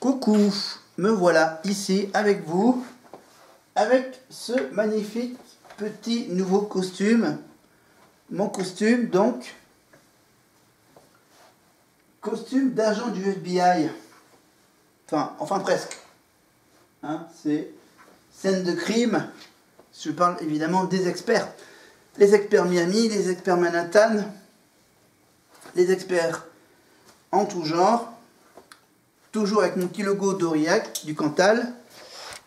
Coucou, me voilà ici avec vous, avec ce magnifique petit nouveau costume. Mon costume donc, costume d'agent du FBI. Enfin presque. Hein, c'est scène de crime. Je parle évidemment des experts. Les experts Miami, les experts Manhattan, les experts en tout genre. Toujours avec mon petit logo d'Aurillac, du Cantal.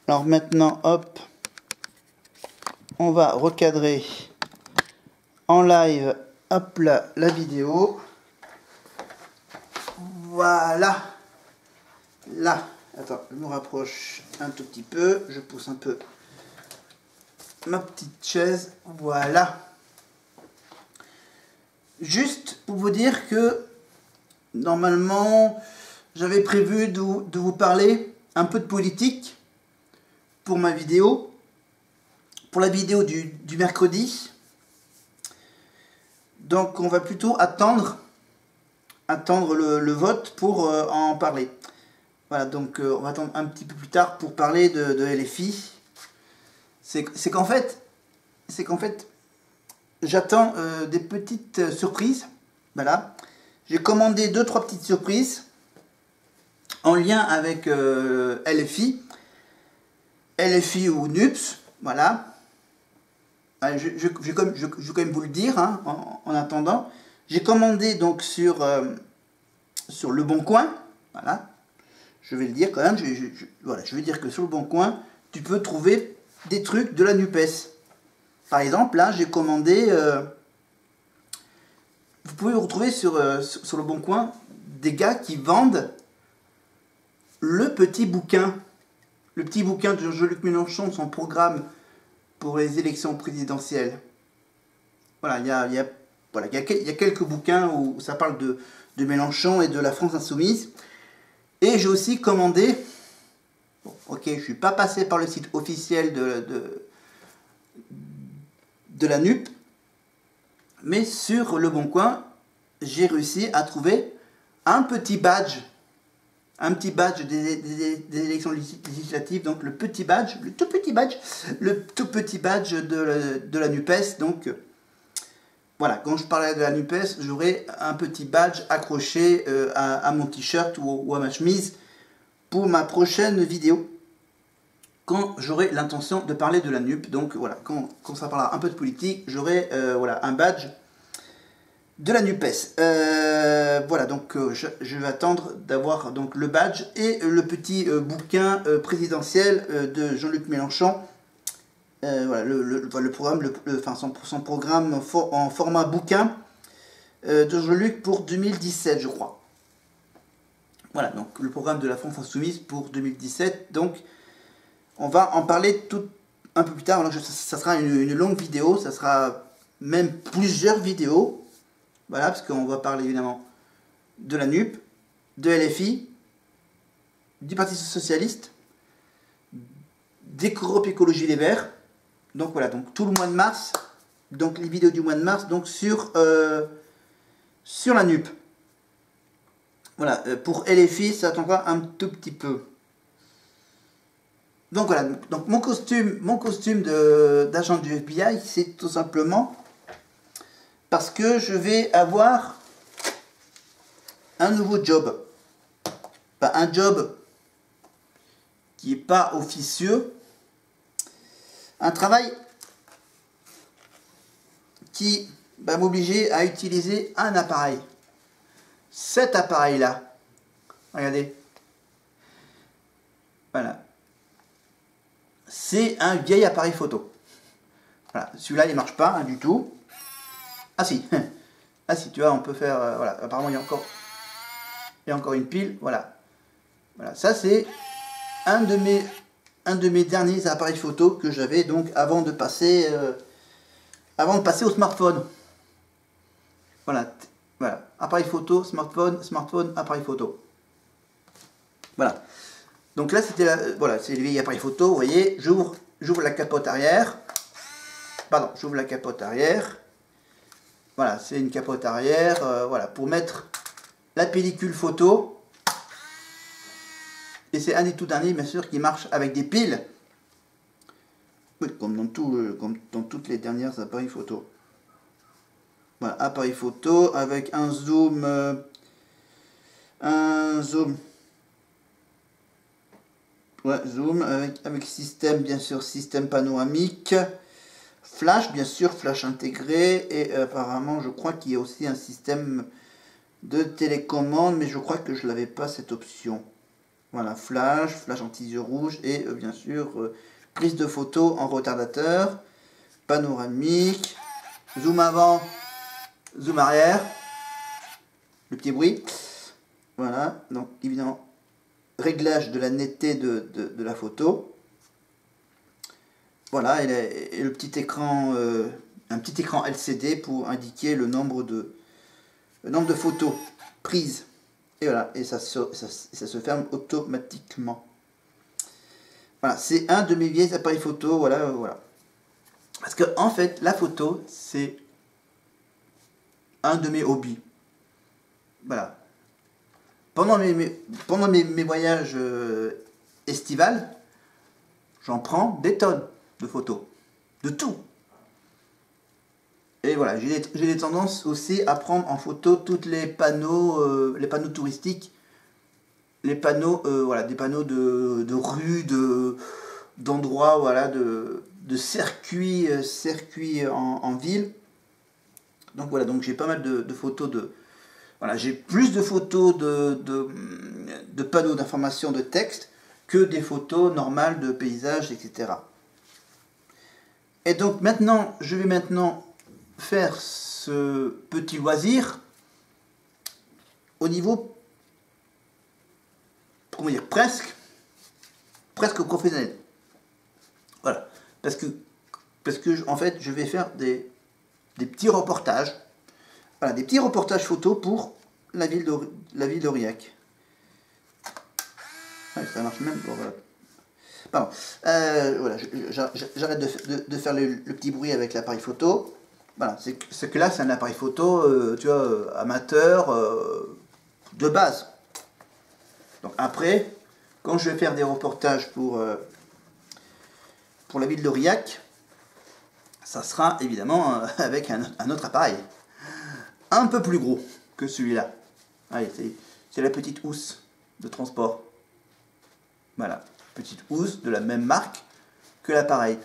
Alors maintenant, hop, on va recadrer en live, hop là, la vidéo. Voilà. Là, attends, je me rapproche un tout petit peu. Je pousse un peu ma petite chaise. Voilà. Juste pour vous dire que normalement, j'avais prévu de vous parler un peu de politique pour ma vidéo, pour la vidéo du mercredi. Donc on va plutôt attendre le vote pour en parler. Voilà, donc on va attendre un petit peu plus tard pour parler de LFI. C'est qu'en fait, j'attends des petites surprises. Voilà, j'ai commandé 2-3 petites surprises en lien avec LFI ou NUPS, voilà. Je vais quand même vous le dire, hein, en attendant. J'ai commandé donc sur Le Bon Coin, voilà. Je vais le dire quand même, voilà, je vais dire que sur Le Bon Coin, tu peux trouver des trucs de la NUPES. Par exemple, là, j'ai commandé... vous pouvez vous retrouver sur Le Bon Coin des gars qui vendent le petit bouquin de Jean-Luc Mélenchon, son programme pour les élections présidentielles. Voilà, il y a quelques bouquins où ça parle de Mélenchon et de la France insoumise. Et j'ai aussi commandé, bon, ok, je ne suis pas passé par le site officiel de la NUP, mais sur Le Bon Coin, j'ai réussi à trouver un petit badge des élections législatives, donc le tout petit badge de la NUPES. Donc voilà, quand je parlais de la NUPES, j'aurai un petit badge accroché à mon t-shirt ou à ma chemise pour ma prochaine vidéo, quand j'aurai l'intention de parler de la NUP. Donc voilà, quand ça parlera un peu de politique, j'aurai voilà, un badge de la NUPES. Voilà, donc je vais attendre d'avoir donc le badge et le petit bouquin présidentiel de Jean-Luc Mélenchon. Voilà, le programme, son programme en format bouquin de Jean-Luc pour 2017, je crois. Voilà, donc le programme de la France Insoumise pour 2017. Donc, on va en parler un peu plus tard. Alors, ça sera une longue vidéo, ça sera même plusieurs vidéos. Voilà, parce qu'on va parler évidemment de la NUP, de LFI, du Parti Socialiste, d'Europe Écologie Les Verts. Donc voilà, donc tout le mois de mars, donc les vidéos du mois de mars, donc sur la NUP. Voilà, pour LFI, ça attendra un tout petit peu. Donc voilà, donc mon costume d'agent du FBI, c'est tout simplement parce que je vais avoir un nouveau job. Pas un job qui n'est pas officieux. Un travail qui va m'obliger à utiliser un appareil. Cet appareil-là. Regardez. Voilà. C'est un vieil appareil photo. Voilà. Celui-là, il ne marche pas, hein, du tout. Ah si. Ah si, tu vois, on peut faire... voilà. Apparemment, il y a encore une pile. Voilà. Voilà. Ça, c'est un de mes derniers appareils photo que j'avais donc avant de passer au smartphone. Voilà. Voilà. Appareil photo, smartphone, appareil photo. Voilà. Donc là, c'était voilà, c'est le vieil appareil photo, vous voyez, j'ouvre la capote arrière. Pardon, j'ouvre la capote arrière. Voilà, c'est une capote arrière, voilà, pour mettre la pellicule photo. Et c'est un des tout derniers, bien sûr, qui marche avec des piles. Oui, comme dans toutes les dernières appareils photo. Voilà, appareil photo avec un zoom. Ouais, zoom avec système, bien sûr, système panoramique. Flash, bien sûr, flash intégré. Et apparemment, je crois qu'il y a aussi un système de télécommande, mais je crois que je n'avais pas cette option. Voilà, flash anti-yeux rouge et bien sûr prise de photo en retardateur, panoramique, zoom avant, zoom arrière, le petit bruit. Voilà, donc évidemment réglage de la netteté de la photo. Voilà, et le petit écran, un petit écran LCD pour indiquer le nombre de photos prises. Et voilà, et ça se ferme automatiquement. Voilà, c'est un de mes vieilles appareils photo, voilà. Parce que en fait, la photo, c'est un de mes hobbies. Voilà. Pendant mes voyages estivales, j'en prends des tonnes de photos. De tout. Et voilà, j'ai des tendances aussi à prendre en photo tous les panneaux touristiques, les panneaux, voilà, des panneaux de rues, d'endroits, voilà, de circuits, en ville. Donc voilà, donc j'ai pas mal de photos de... Voilà, j'ai plus de photos de panneaux d'information de texte que des photos normales de paysages, etc. Et donc maintenant, je vais maintenant faire ce petit loisir au niveau, comment dire, presque professionnel. Voilà, parce que en fait, je vais faire des petits reportages, voilà, des petits reportages photos pour la ville d'Aurillac. Ouais, ça marche même pour... Pardon. Voilà, j'arrête de faire le petit bruit avec l'appareil photo. Voilà, c'est que là, c'est un appareil photo, tu vois, amateur, de base. Donc après, quand je vais faire des reportages pour la ville d'Aurillac, ça sera évidemment avec un autre appareil. Un peu plus gros que celui-là. Allez, c'est la petite housse de transport. Voilà, petite housse de la même marque que l'appareil.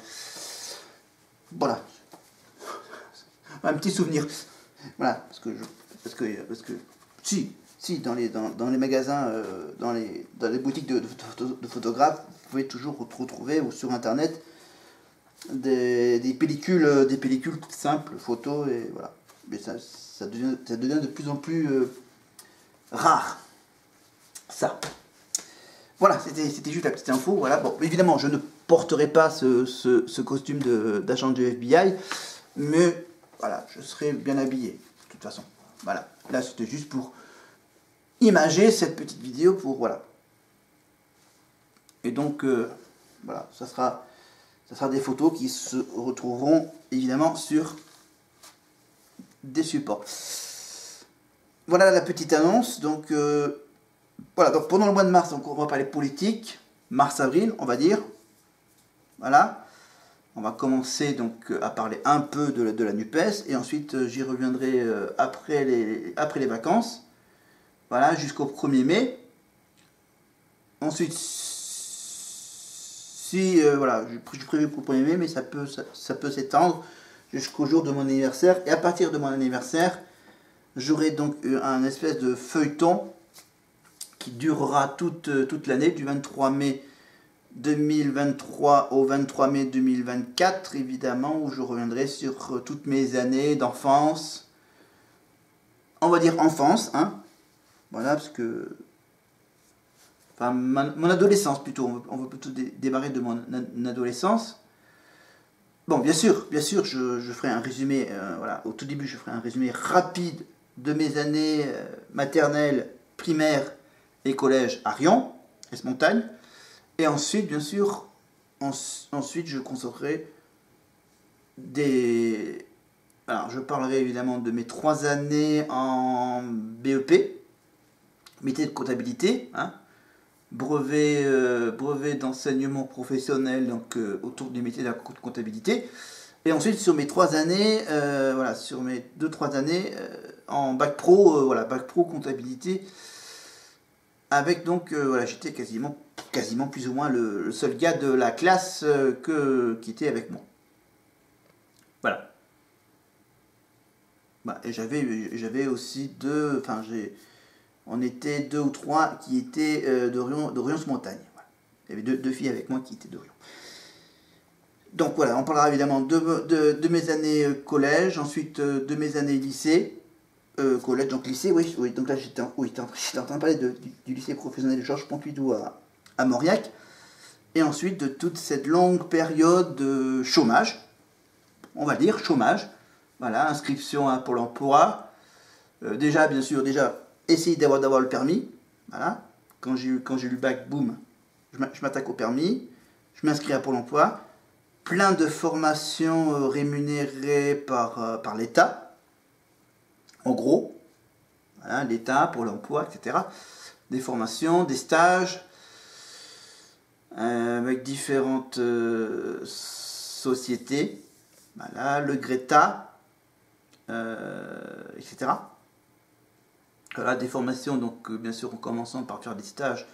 Voilà. Un petit souvenir. Voilà, parce que si dans les magasins, dans les boutiques de photographes, vous pouvez toujours retrouver, ou sur internet, des pellicules toutes simples, photos, et voilà. Mais ça devient de plus en plus rare. Ça. Voilà, c'était juste la petite info. Voilà. Bon, évidemment, je ne porterai pas ce costume d'agent du FBI, mais voilà, je serai bien habillé, de toute façon. Voilà. Là, c'était juste pour imager cette petite vidéo pour, voilà. Et donc, voilà, ça sera des photos qui se retrouveront évidemment sur des supports. Voilà la petite annonce. Donc, voilà, donc pendant le mois de mars, donc on va parler politique, mars-avril, on va dire. Voilà. On va commencer donc à parler un peu de la NUPES, et ensuite j'y reviendrai après les vacances. Voilà, jusqu'au 1er mai. Ensuite, voilà, je prévu pour le 1er mai, mais ça peut s'étendre jusqu'au jour de mon anniversaire. Et à partir de mon anniversaire, j'aurai donc un espèce de feuilleton qui durera toute l'année, du 23 mai 2023 au 23 mai 2024, évidemment, où je reviendrai sur toutes mes années d'enfance. On va dire enfance, hein. Voilà, parce que... Enfin, mon adolescence plutôt, on veut plutôt démarrer de mon adolescence. Bon, bien sûr, je ferai un résumé, voilà, au tout début, je ferai un résumé rapide de mes années maternelles, primaires et collège à Rion, Esmontagne. Et ensuite, bien sûr, ensuite je consacrerai des... Alors, je parlerai évidemment de mes 3 années en BEP, métier de comptabilité, hein. brevet d'enseignement professionnel donc, autour du métier de la comptabilité. Et ensuite sur mes 3 années, voilà, sur mes 2-3 années en bac pro, voilà, bac pro comptabilité. Avec donc, voilà, j'étais quasiment plus ou moins le seul gars de la classe qui était avec moi. Voilà. Bah, et j'avais aussi on était 2 ou 3 qui étaient d'Orion-sur-Montagne. Voilà. Il y avait deux filles avec moi qui étaient d'Orion. Donc voilà, on parlera évidemment de mes années collège, ensuite de mes années lycée. Collège, donc lycée, oui, donc là j'étais en train de parler du lycée professionnel Georges Pompidou à Mauriac. Et ensuite de toute cette longue période de chômage, on va dire chômage. Voilà, inscription à Pôle emploi. Déjà, bien sûr, essayer d'avoir le permis. Voilà. Quand j'ai eu le bac, boum, je m'attaque au permis. Je m'inscris à Pôle emploi. Plein de formations rémunérées par l'État. En gros, voilà, l'État, Pôle emploi, etc. Des formations, des stages, avec différentes sociétés. Voilà, le Greta, etc. Voilà, des formations, donc bien sûr en commençant par faire des stages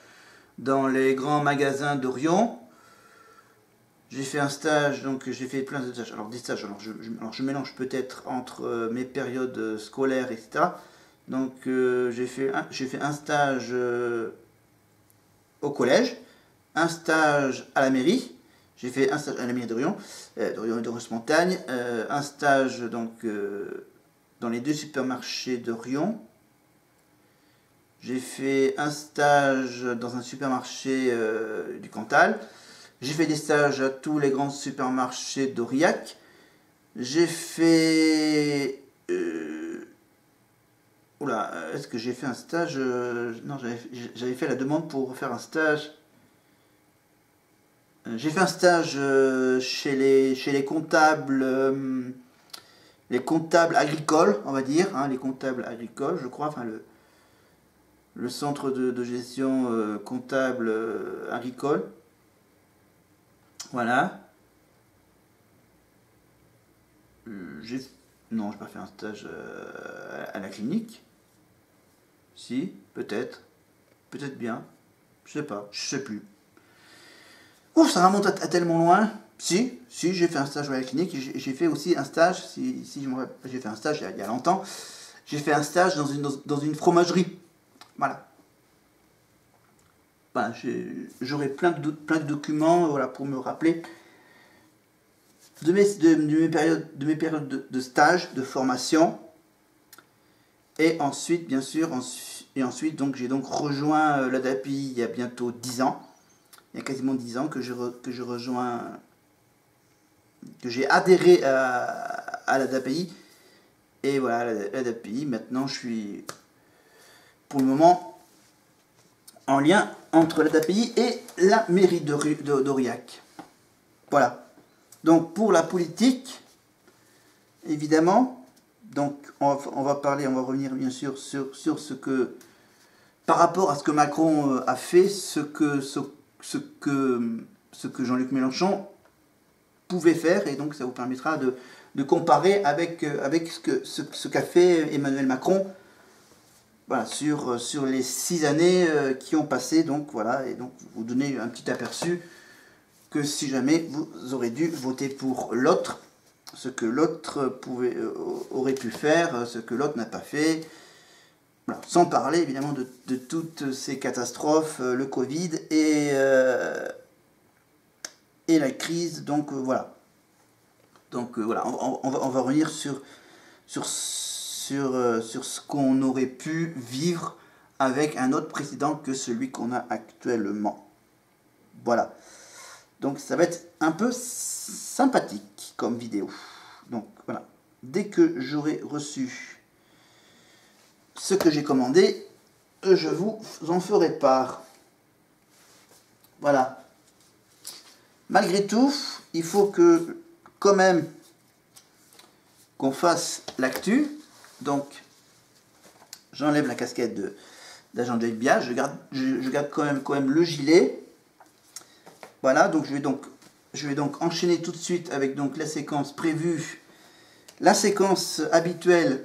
dans les grands magasins d'Orion. J'ai fait un stage, donc j'ai fait plein de stages. Alors des stages, je mélange peut-être entre mes périodes scolaires, etc. Donc j'ai fait un stage au collège, un stage à la mairie. J'ai fait un stage à la mairie d'Orion, d'Orion et d'Orion-sur-Montagne, un stage donc dans les 2 supermarchés d'Orion. J'ai fait un stage dans un supermarché du Cantal. J'ai fait des stages à tous les grands supermarchés d'Aurillac. J'ai fait... Oula, est-ce que j'ai fait un stage non, j'avais fait la demande pour faire un stage. J'ai fait un stage chez les comptables, agricoles, on va dire, hein, les comptables agricoles, je crois, enfin le centre de gestion comptable agricole. Voilà. Non, je n'ai pas fait un stage à la clinique. Si, peut-être. Peut-être bien. Je sais pas, je sais plus. Ouf, ça remonte à tellement loin. Si, j'ai fait un stage à la clinique. J'ai fait aussi un stage, j'ai fait un stage il y a longtemps. J'ai fait un stage dans une fromagerie. Voilà. Voilà, j'aurai plein de documents voilà, pour me rappeler de mes périodes de stage, de formation. Et ensuite, bien sûr, donc j'ai donc rejoint l'ADAPI il y a bientôt 10 ans. Il y a quasiment 10 ans que je rejoins, que j'ai adhéré à l'ADAPI. Et voilà, l'ADAPI, maintenant je suis pour le moment en lien entre l'ADAPI et la mairie d'Aurillac. Voilà. Donc pour la politique, évidemment, donc on va revenir bien sûr sur ce que, par rapport à ce que Macron a fait, ce que Jean-Luc Mélenchon pouvait faire, et donc ça vous permettra de comparer avec ce qu'a fait Emmanuel Macron. Voilà, sur les 6 années qui ont passé, donc voilà, et donc vous donner un petit aperçu que si jamais vous aurez dû voter pour l'autre, ce que l'autre aurait pu faire, ce que l'autre n'a pas fait, voilà. Sans parler évidemment de toutes ces catastrophes, le Covid et la crise, donc voilà. Donc voilà, on va revenir sur ce qu'on aurait pu vivre avec un autre président que celui qu'on a actuellement. Voilà. Donc ça va être un peu sympathique comme vidéo. Donc voilà. Dès que j'aurai reçu ce que j'ai commandé, je vous en ferai part. Voilà. Malgré tout, il faut que quand même qu'on fasse l'actu. Donc j'enlève la casquette d'agent James Bia. Je garde quand même le gilet. Voilà, donc je vais donc enchaîner tout de suite avec donc la séquence prévue, la séquence habituelle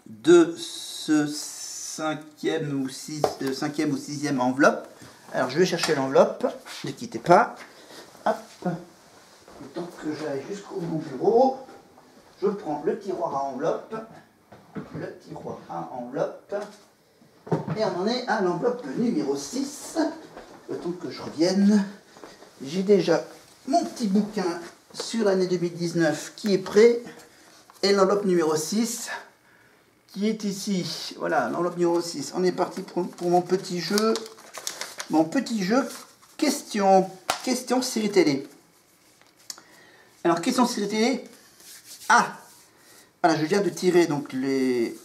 de ce cinquième ou sixième enveloppe. Alors je vais chercher l'enveloppe, ne quittez pas. Hop, le temps que j'aille jusqu'au mon bureau, je prends le tiroir à enveloppe, et on en est à l'enveloppe numéro 6. Le temps que je revienne, j'ai déjà mon petit bouquin sur l'année 2019 qui est prêt, et l'enveloppe numéro 6 qui est ici. Voilà, l'enveloppe numéro 6. On est parti pour mon petit jeu. Mon petit jeu question série télé. Alors, question série télé. Ah, voilà, je viens de tirer donc les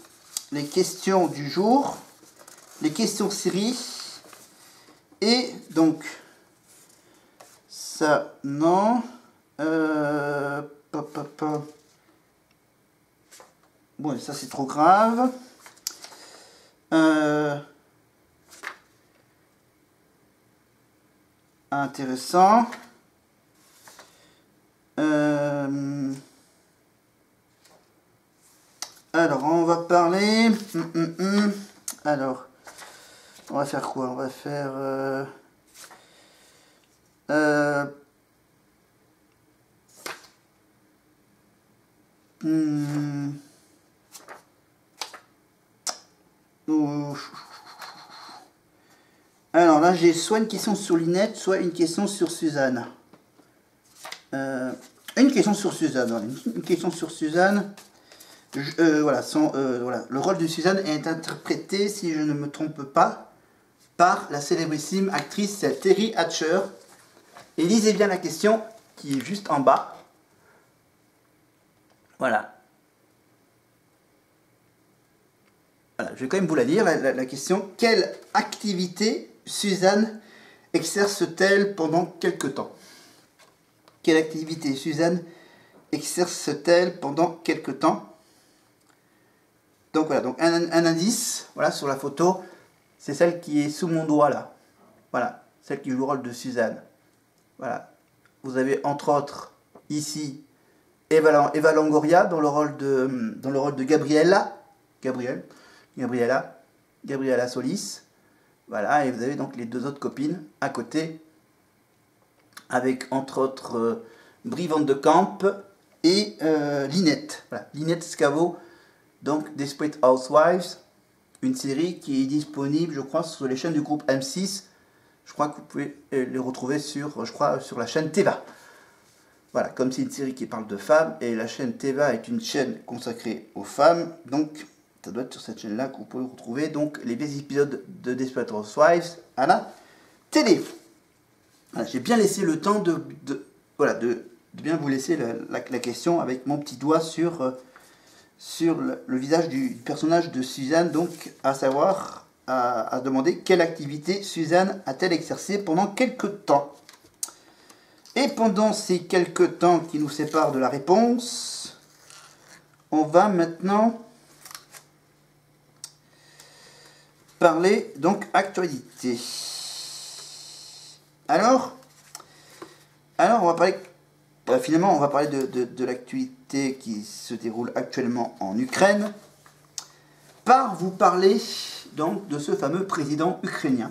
questions du jour, les questions série. Et donc, ça, non. Bon, ça c'est trop grave. Intéressant. Alors, on va parler. Alors, on va faire quoi? On va faire. Alors là, j'ai soit une question sur Linette, soit une question sur Suzanne. Une question sur Suzanne. Voilà, une question sur Suzanne. Voilà, voilà, le rôle de Suzanne est interprété, si je ne me trompe pas, par la célébrissime actrice Terry Hatcher. Et lisez bien la question qui est juste en bas. Voilà. Voilà, je vais quand même vous la lire, la question. Quelle activité Suzanne exerce-t-elle pendant quelque temps? Quelle activité Suzanne exerce-t-elle pendant quelque temps? Donc voilà, donc un indice, voilà, sur la photo, c'est celle qui est sous mon doigt là. Voilà, celle qui joue le rôle de Suzanne. Voilà. Vous avez entre autres ici Eva Longoria dans le rôle de Gabriella Solis. Voilà, et vous avez donc les deux autres copines à côté, avec entre autres Brie Van de Camp et Linette. Voilà, Linette Scavo, donc Desperate Housewives, une série qui est disponible, je crois, sur les chaînes du groupe M6. Je crois que vous pouvez les retrouver sur la chaîne Teva. Voilà, comme c'est une série qui parle de femmes, et la chaîne Teva est une chaîne consacrée aux femmes, donc ça doit être sur cette chaîne-là que vous pouvez retrouver donc les épisodes de Desperate Housewives à la télé. Voilà, j'ai bien laissé le temps de bien vous laisser la question avec mon petit doigt sur le visage du personnage de Suzanne, donc à savoir, à demander quelle activité Suzanne a-t-elle exercée pendant quelque temps. Et pendant ces quelques temps qui nous séparent de la réponse, on va maintenant parler donc actualité. Alors on va parler, finalement on va parler de l'actualité qui se déroule actuellement en Ukraine, par vous parler donc de ce fameux président ukrainien.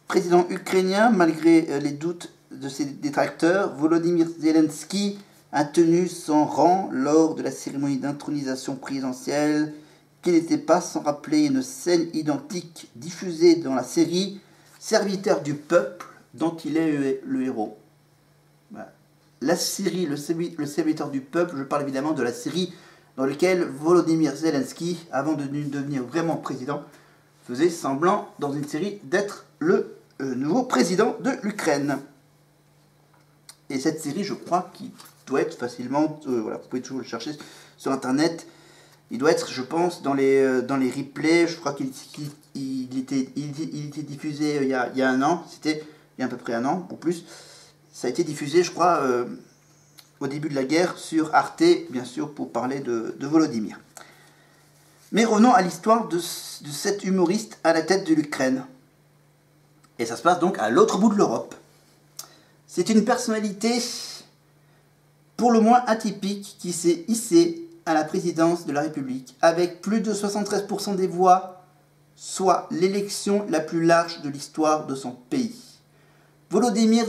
Président ukrainien, malgré les doutes de ses détracteurs, Volodymyr Zelensky a tenu son rang lors de la cérémonie d'intronisation présidentielle, qui n'était pas sans rappeler une scène identique diffusée dans la série Serviteur du peuple, dont il est le héros. Voilà. La série Le Serviteur du peuple, je parle évidemment de la série dans laquelle Volodymyr Zelensky, avant de devenir vraiment président, faisait semblant dans une série d'être le nouveau président de l'Ukraine. Et cette série, je crois, qui doit être facilement, voilà, vous pouvez toujours le chercher sur internet. Il doit être, je pense, dans les replays. Je crois qu'il était diffusé il y a un an. C'était il y a à peu près un an ou plus. Ça a été diffusé, je crois, au début de la guerre sur Arte, bien sûr, pour parler de Volodymyr. Mais revenons à l'histoire de cet humoriste à la tête de l'Ukraine. Et ça se passe donc à l'autre bout de l'Europe. C'est une personnalité pour le moins atypique qui s'est hissée à la présidence de la République avec plus de 73% des voix, soit l'élection la plus large de l'histoire de son pays. Volodymyr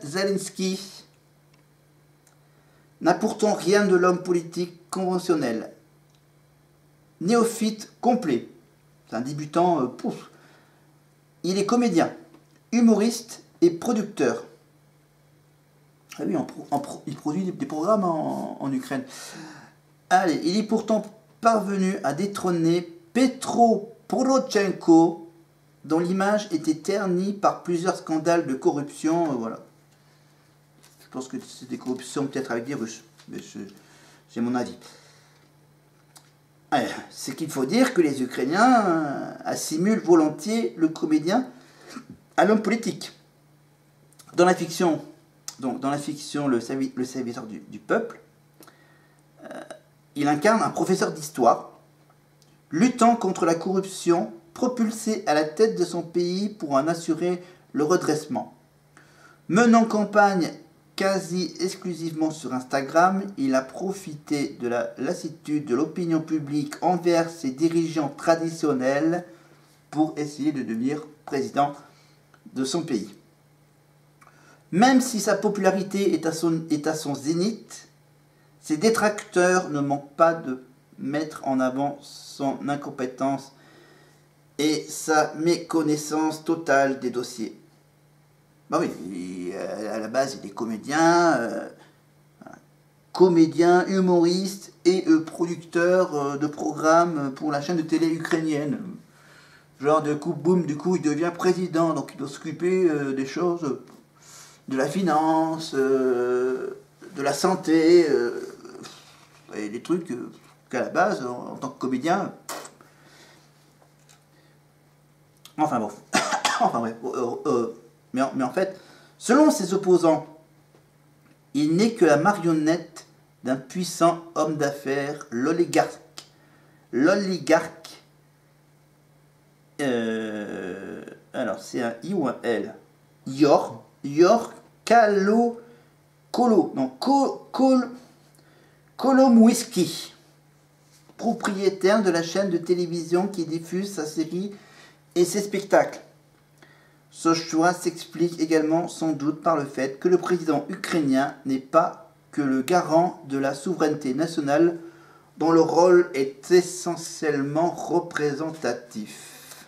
Zelensky n'a pourtant rien de l'homme politique conventionnel. Néophyte complet. C'est un débutant, Il est comédien, humoriste et producteur. Ah oui, il produit des programmes en Ukraine. Allez, il est pourtant parvenu à détrôner Petro Poroshenko, dont l'image était ternie par plusieurs scandales de corruption. Voilà. Je pense que c'est des corruptions peut-être avec des Russes, mais c'est mon avis. C'est qu'il faut dire que les Ukrainiens assimilent volontiers le comédien à l'homme politique. Dans la fiction, le serviteur du peuple, il incarne un professeur d'histoire, luttant contre la corruption, propulsé à la tête de son pays pour en assurer le redressement. Menant campagne quasi exclusivement sur Instagram, il a profité de la lassitude de l'opinion publique envers ses dirigeants traditionnels pour essayer de devenir président de son pays. Même si sa popularité est à son zénith, ses détracteurs ne manquent pas de mettre en avant son incompétence et sa méconnaissance totale des dossiers. Bah oui, à la base, il est comédien, humoriste et producteur de programmes pour la chaîne de télé ukrainienne. Genre du coup, il devient président, donc il doit s'occuper des choses, de la finance, de la santé, et des trucs qu'à la base, en tant que comédien... Enfin bon, enfin bref... Mais en fait, selon ses opposants, il n'est que la marionnette d'un puissant homme d'affaires, l'oligarque. Alors c'est un I ou un L. Yor Kolomoïski, propriétaire de la chaîne de télévision qui diffuse sa série et ses spectacles. Ce choix s'explique également sans doute par le fait que le président ukrainien n'est pas que le garant de la souveraineté nationale dont le rôle est essentiellement représentatif.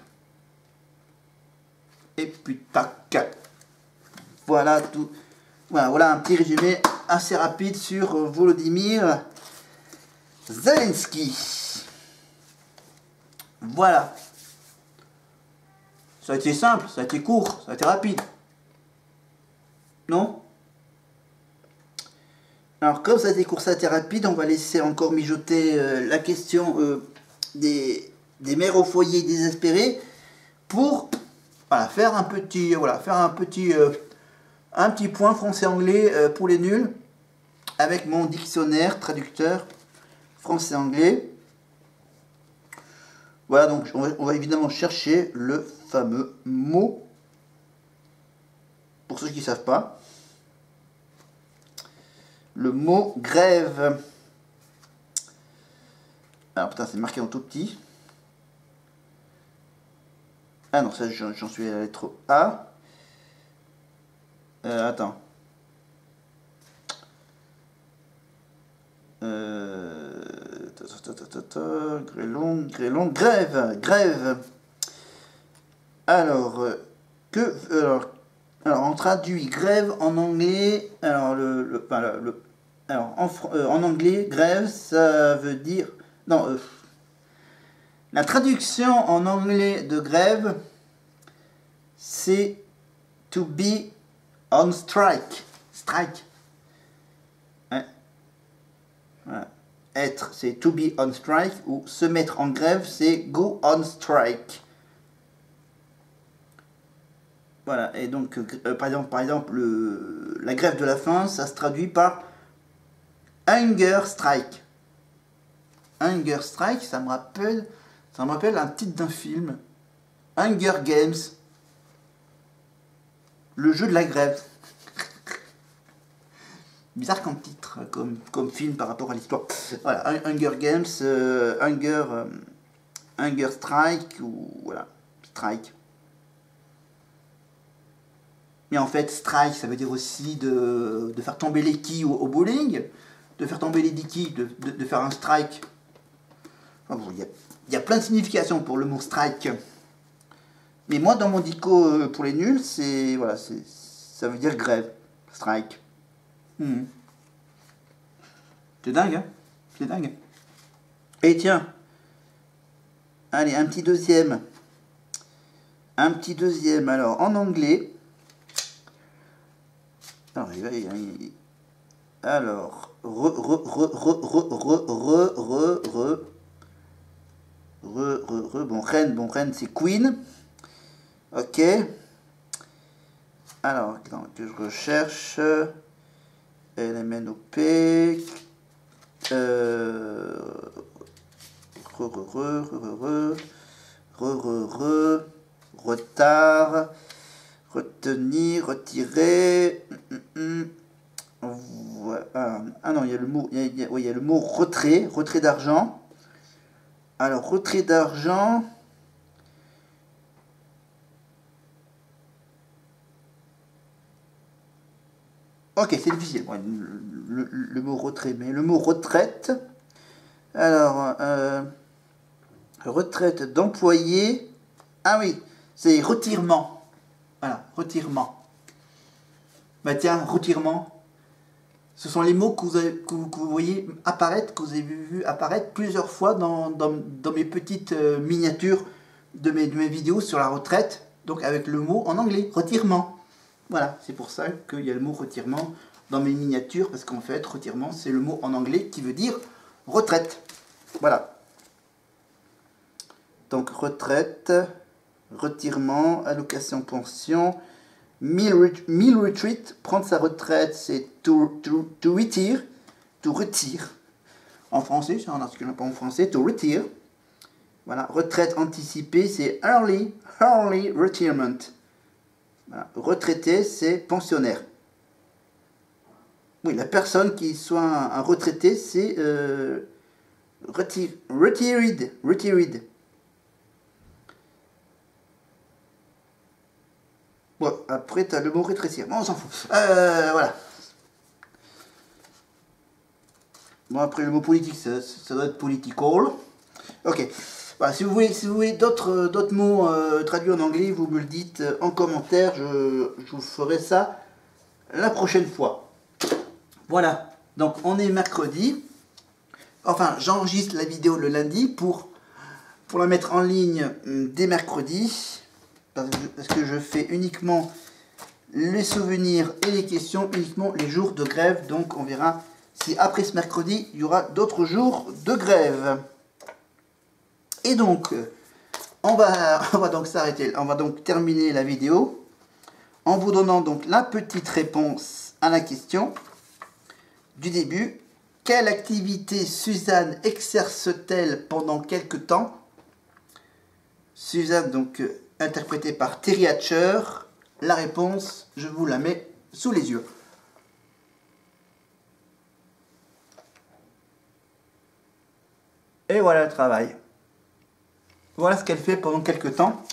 Et puis tac. Voilà tout. Voilà un petit résumé assez rapide sur Volodymyr Zelensky. Voilà. Ça a été simple, ça a été court, ça a été rapide. Non? Alors comme ça a été court, ça a été rapide, on va laisser encore mijoter la question des mères au foyer désespérées pour faire un petit point français-anglais pour les nuls avec mon dictionnaire traducteur français-anglais. Voilà, donc on va évidemment chercher le fameux mot, pour ceux qui ne savent pas, le mot grève. Alors putain, c'est marqué en tout petit. Ah non, ça j'en suis à la lettre A. Attends. Grève. Alors, on traduit grève en anglais. Alors, en anglais, grève, ça veut dire... Non, la traduction en anglais de grève, c'est to be on strike. Strike. Ouais. Voilà. Être, c'est to be on strike, ou se mettre en grève, c'est go on strike. Voilà, et donc, par exemple la grève de la faim, ça se traduit par hunger strike. Hunger strike, ça me rappelle Ça me rappelle un titre d'un film. Hunger Games. Le jeu de la grève. Bizarre comme titre, comme film par rapport à l'histoire. Voilà, Hunger Games, Hunger Strike, ou voilà, Strike. Mais en fait, strike, ça veut dire aussi de faire tomber les quilles au bowling, de faire tomber les 10 quilles, de faire un strike. Enfin bon, il y a plein de significations pour le mot strike. Mais moi, dans mon dico pour les nuls, c'est voilà, ça veut dire grève, strike. C'est dingue, hein? C'est dingue. Et tiens, allez, un petit deuxième. Un petit deuxième, alors, en anglais. Alors, bon, reine, c'est Queen. Ok. Alors, attends, que je recherche. LMNOP. Retard. Retenir, retirer. Voilà. Ah non, il y a le mot, il y a le mot retrait d'argent. Alors, retrait d'argent. Ok, c'est difficile. Ouais, le mot retrait, mais le mot retraite. Alors, retraite d'employé. Ah oui, c'est retirement. Voilà, retirement. Bah tiens, retirement. Ce sont les mots que vous voyez apparaître, que vous avez vu apparaître plusieurs fois dans mes petites miniatures de mes vidéos sur la retraite. Donc avec le mot en anglais, retirement. Voilà, c'est pour ça qu'il y a le mot retirement dans mes miniatures, parce qu'en fait, retirement, c'est le mot en anglais qui veut dire retraite. Voilà. Donc retraite, retirement, allocation pension, meal retreat, prendre sa retraite, c'est to retire, en français, c'est un article pas en français, to retire. Voilà, retraite anticipée, c'est early retirement. Voilà. Retraité, c'est pensionnaire. Oui, la personne qui soit un retraité, c'est retired. Bon, après, tu as le mot rétrécir. Bon, on s'en fout. Voilà. Bon, après, le mot politique, ça doit être political. Ok. Voilà, si vous voulez d'autres mots traduits en anglais, vous me le dites en commentaire. Je vous ferai ça la prochaine fois. Voilà. Donc, on est mercredi. Enfin, j'enregistre la vidéo le lundi pour la mettre en ligne dès mercredi. Parce que je fais uniquement les souvenirs et les questions, uniquement les jours de grève. Donc, on verra si après ce mercredi, il y aura d'autres jours de grève. Et donc, on va donc s'arrêter. On va donc terminer la vidéo en vous donnant donc la petite réponse à la question du début. Quelle activité Suzanne exerce-t-elle pendant quelque temps? Suzanne, donc interprétée par Teri Hatcher. La réponse, je vous la mets sous les yeux. Et voilà le travail. Voilà ce qu'elle fait pendant quelques temps.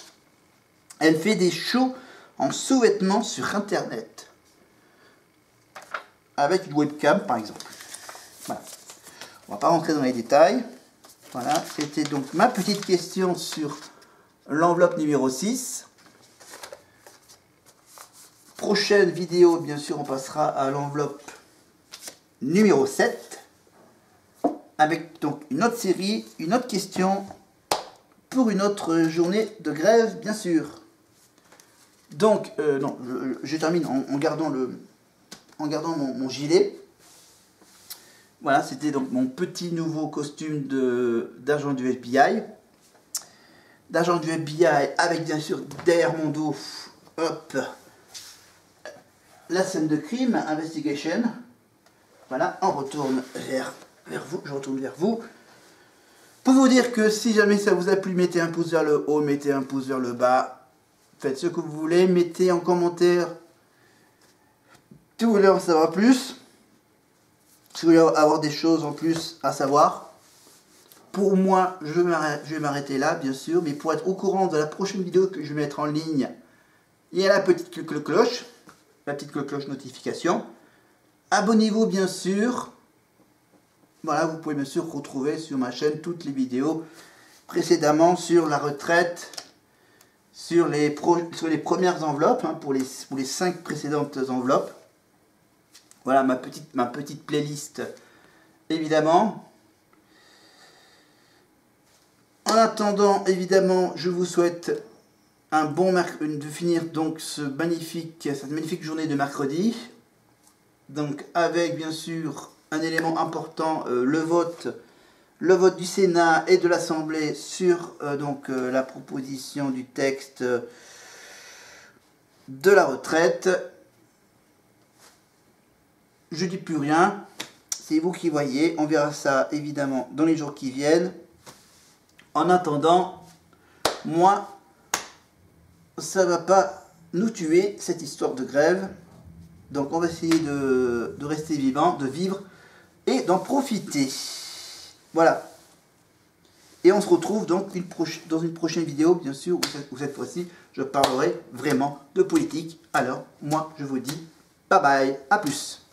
Elle fait des shows en sous-vêtements sur Internet. Avec une webcam, par exemple. Voilà. On va pas rentrer dans les détails. Voilà, c'était donc ma petite question sur l'enveloppe numéro 6. Prochaine vidéo, bien sûr, on passera à l'enveloppe numéro 7. Avec donc une autre série, une autre question, pour une autre journée de grève, bien sûr. Donc, non, je termine en gardant mon gilet. Voilà, c'était donc mon petit nouveau costume d'agent du FBI. D'agent du FBI avec, bien sûr, derrière mon dos, hop, la scène de crime, investigation. Voilà, on retourne vers vous, je retourne vers vous. Pour vous dire que si jamais ça vous a plu, mettez un pouce vers le haut, mettez un pouce vers le bas. Faites ce que vous voulez, mettez en commentaire si vous voulez en savoir plus. Si vous voulez avoir des choses en plus à savoir. Pour moi, je vais m'arrêter là, bien sûr. Mais pour être au courant de la prochaine vidéo que je vais mettre en ligne, il y a la petite cloche. La petite cloche notification. Abonnez-vous, bien sûr. Voilà, vous pouvez bien sûr retrouver sur ma chaîne toutes les vidéos précédemment sur la retraite, sur les premières enveloppes, hein, pour les 5 précédentes enveloppes. Voilà ma petite playlist, évidemment. En attendant, évidemment, je vous souhaite de finir donc cette magnifique journée de mercredi. Donc avec bien sûr un élément important, le vote du Sénat et de l'Assemblée sur la proposition du texte de la retraite. Je dis plus rien, c'est vous qui voyez, on verra ça évidemment dans les jours qui viennent. En attendant, moi, ça ne va pas nous tuer cette histoire de grève. Donc on va essayer de rester vivant, de vivre et d'en profiter. Voilà. Et on se retrouve donc dans une prochaine vidéo, bien sûr, où cette fois-ci, je parlerai vraiment de politique. Alors, moi, je vous dis bye bye, à plus.